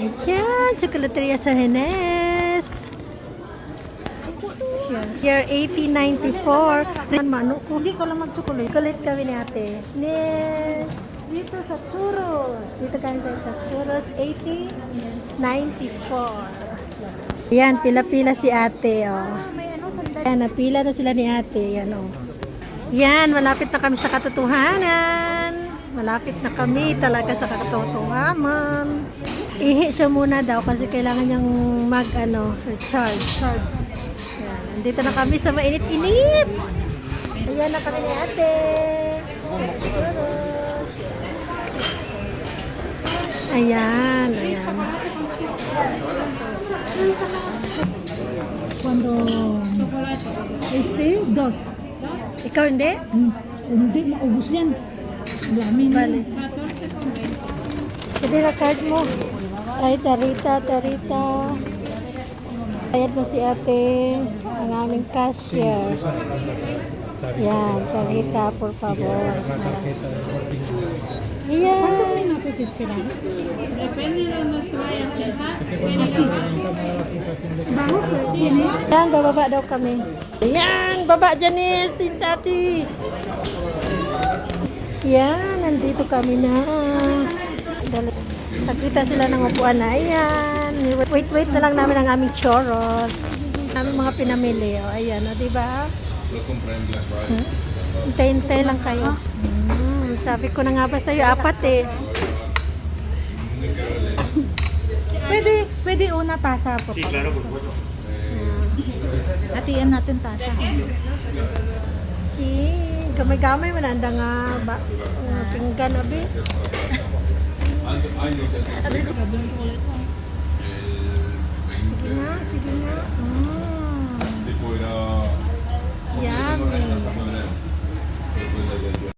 Ayan, Chocolateria San Ines. Year 1894. Mano ko. Hindi ka lang mag-chocolate. Kulit kami ni ate. Yes. Dito sa churros. Dito kami sa Churros 1894. Ayan, pila-pila si ate. Oh. May ano, sandali. Ayan, napila na sila ni ate. Ayan, oh. Yan, malapit na kami sa katotohanan. Malapit na kami talaga sa katotohanan. Ihi siya muna daw kasi kailangan niyang recharge. Yan, nandito na kami sa mainit-init. Ayan na kami ni ate. Churros. Ayan, ayan. Cuando dos. Ikaw hindi? Hindi, maubos yan. Ang dami na. Bale. Pwede na card mo. Ay, Tarita. Bayad na si ate. Ang aming cashier. Yan, Tarita, por favor. Yan. ¿Cuántos minutos esperan? Depende de donde se vaya a sentar. Bago po, yun eh. Yan, bababa daw kami. Yan, baba Janice, si tati. Yan, nandito kami na. Nakita sila ng upuan na. Ayan. Wait na lang namin ang aming churros. Aming mga pinamili. O, ayan, o, diba? Hintay-hintay lang kayo. Sabi ko na nga ba sa'yo, 4 eh. Pwede una tasa po. Sí, claro, por supuesto. Hatian natin tasa. Ching, gamay-gamay mananda nga ba? Pinggan abi.